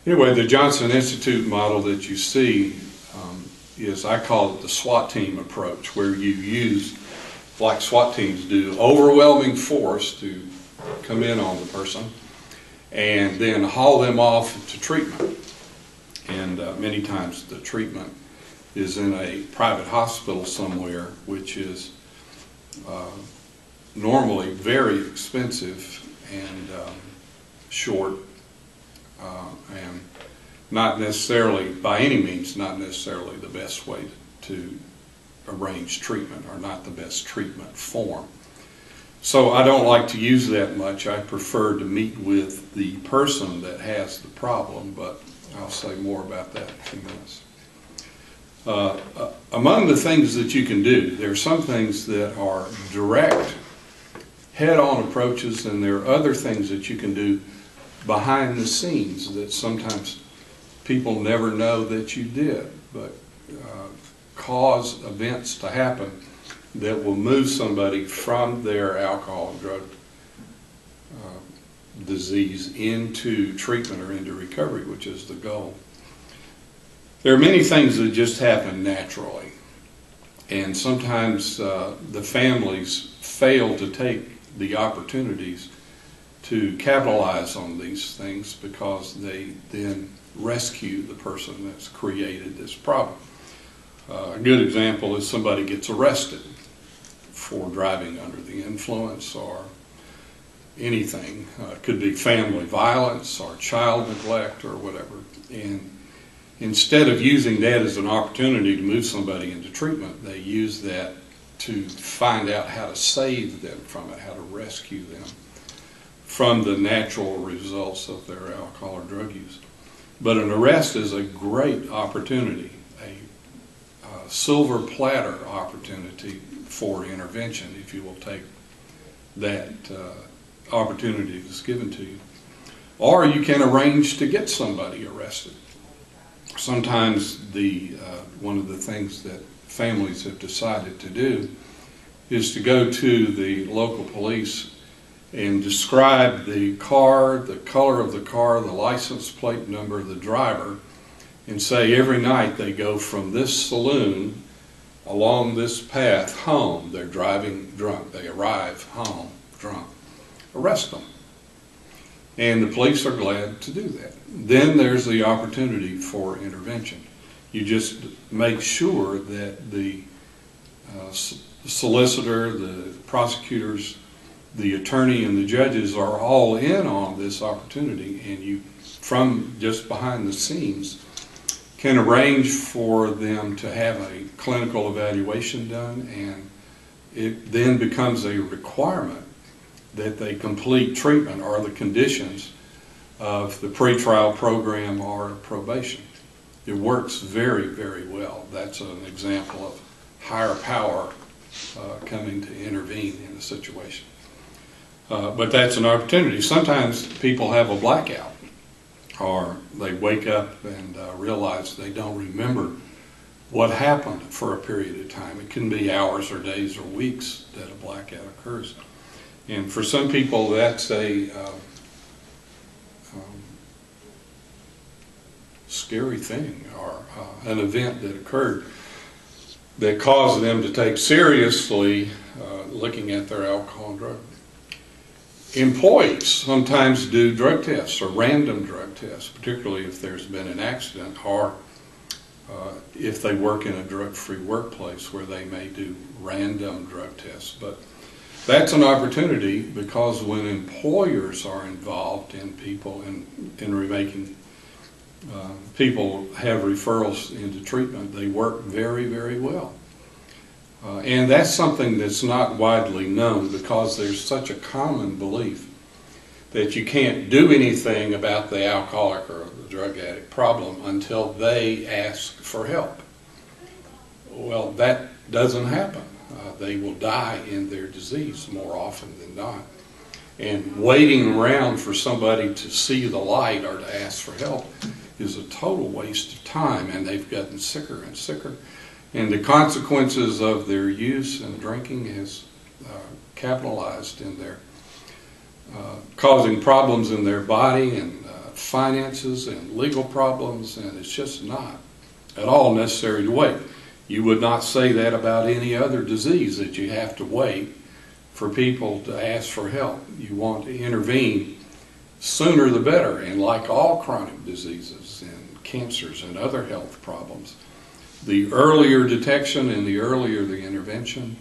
Anyway, the Johnson Institute model that you see is, I call it the SWAT team approach, where you use, like SWAT teams do, overwhelming force to come in on the person and then haul them off to treatment. And many times the treatment is in a private hospital somewhere, which is normally very expensive and short, and not necessarily, by any means, not necessarily the best way to arrange treatment, or not the best treatment form. So I don't like to use that much. I prefer to meet with the person that has the problem, but I'll say more about that in a few minutes. Among the things that you can do, there are some things that are direct, head-on approaches, and there are other things that you can do behind the scenes that sometimes people never know that you did, but cause events to happen that will move somebody from their alcohol and drug disease into treatment or into recovery, which is the goal. There are many things that just happen naturally, and sometimes the families fail to take the opportunities to capitalize on these things because they then rescue the person that's created this problem. A good example is somebody gets arrested for driving under the influence or anything. It could be family violence or child neglect or whatever. And instead of using that as an opportunity to move somebody into treatment, they use that to find out how to save them from it, how to rescue them from the natural results of their alcohol or drug use. But an arrest is a great opportunity, a silver platter opportunity for intervention, if you will take that opportunity that's given to you. Or you can arrange to get somebody arrested. Sometimes one of the things that families have decided to do is to go to the local police and describe the car, the color of the car, the license plate number, the driver, and say every night they go from this saloon along this path home. They're driving drunk. They arrive home drunk. Arrest them. And the police are glad to do that. Then there's the opportunity for intervention. You just make sure that the solicitor, the prosecutors, the attorney, and the judges are all in on this opportunity, and you, from just behind the scenes, can arrange for them to have a clinical evaluation done, and it then becomes a requirement that they complete treatment or the conditions of the pretrial program or probation. It works very, very well. That's an example of higher power coming to intervene in a situation. But that's an opportunity. Sometimes people have a blackout, or they wake up and realize they don't remember what happened for a period of time. It can be hours or days or weeks that a blackout occurs. And for some people, that's a scary thing, or an event that occurred that caused them to take seriously looking at their alcohol and drug. Employees sometimes do drug tests or random drug tests, particularly if there's been an accident, or if they work in a drug-free workplace where they may do random drug tests. But that's an opportunity, because when employers are involved in people in making people have referrals into treatment, they work very, very well. And that's something that's not widely known, because there's such a common belief that you can't do anything about the alcoholic or the drug addict problem until they ask for help. Well, that doesn't happen. They will die in their disease more often than not. And waiting around for somebody to see the light or to ask for help is a total waste of time, and they've gotten sicker and sicker. And the consequences of their use and drinking has capitalized in their causing problems in their body and finances and legal problems, and it's just not at all necessary to wait. You would not say that about any other disease, that you have to wait for people to ask for help. You want to intervene sooner the better, and like all chronic diseases and cancers and other health problems, the earlier detection and the earlier the intervention,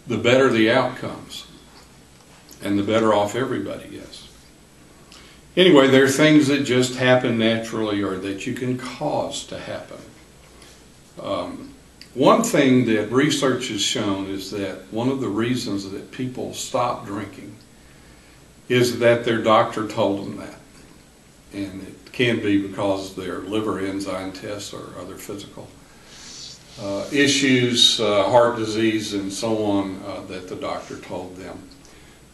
the better the outcomes, and the better off everybody is. Anyway, there are things that just happen naturally or that you can cause to happen. One thing that research has shown is that one of the reasons that people stop drinking is that their doctor told them that. And it can be because their liver enzyme tests or other physical issues, heart disease and so on, that the doctor told them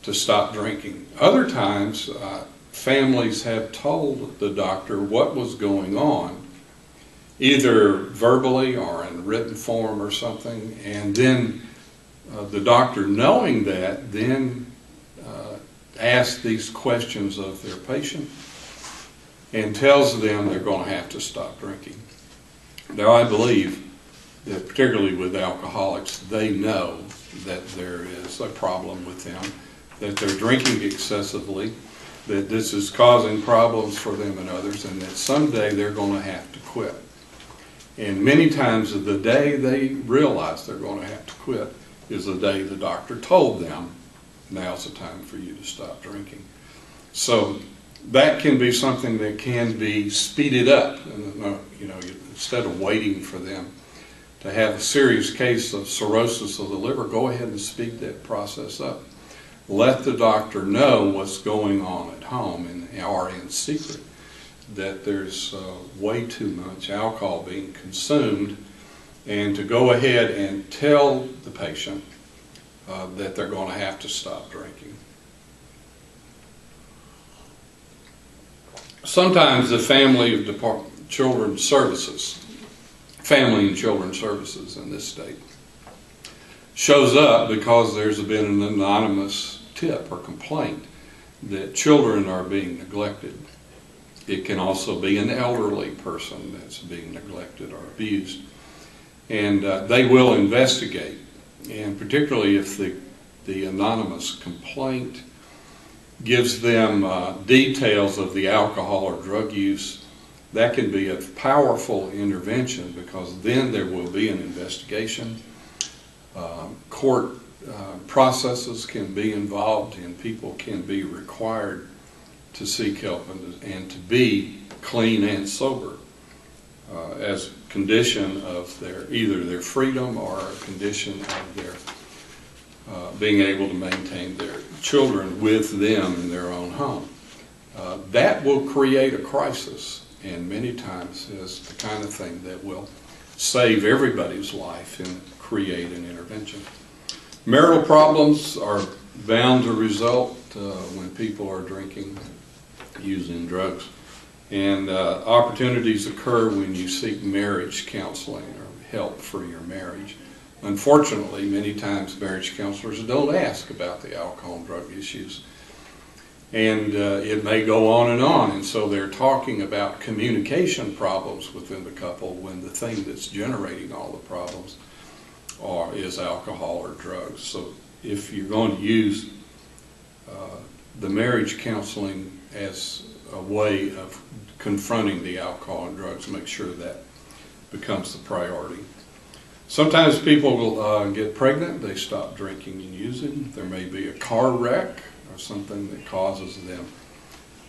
to stop drinking. Other times, families have told the doctor what was going on, either verbally or in written form or something, and then the doctor, knowing that, then asks these questions of their patient and tells them they're going to have to stop drinking. Now, I believe that particularly with alcoholics, they know that there is a problem with them, that they're drinking excessively, that this is causing problems for them and others, and that someday they're going to have to quit. And many times the day they realize they're going to have to quit is the day the doctor told them, now's the time for you to stop drinking. So that can be something that can be speeded up. Instead of waiting for them to have a serious case of cirrhosis of the liver, go ahead and speed that process up. Let the doctor know what's going on at home or in secret, that there's way too much alcohol being consumed, and to go ahead and tell the patient that they're going to have to stop drinking. Sometimes the Family and Children's Services in this state shows up because there's been an anonymous tip or complaint that children are being neglected. It can also be an elderly person that's being neglected or abused. And they will investigate. And particularly if the anonymous complaint gives them details of the alcohol or drug use, that can be a powerful intervention, because then there will be an investigation. Court processes can be involved, and people can be required to seek help and to be clean and sober as a condition of either their freedom or a condition of their being able to maintain their children with them in their own home. That will create a crisis, and many times is the kind of thing that will save everybody's life and create an intervention. Marital problems are bound to result when people are drinking, using drugs. And opportunities occur when you seek marriage counseling or help for your marriage. Unfortunately, many times marriage counselors don't ask about the alcohol and drug issues. And it may go on, and so they're talking about communication problems within the couple when the thing that's generating all the problems is alcohol or drugs. So if you're going to use the marriage counseling as a way of confronting the alcohol and drugs, make sure that becomes the priority. Sometimes people will get pregnant, they stop drinking and using. There may be a car wreck or something that causes them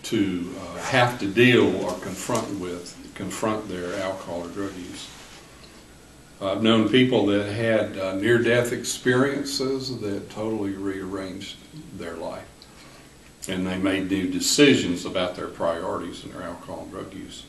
to have to deal or confront their alcohol or drug use. I've known people that had near-death experiences that totally rearranged their life, and they made new decisions about their priorities and their alcohol and drug use.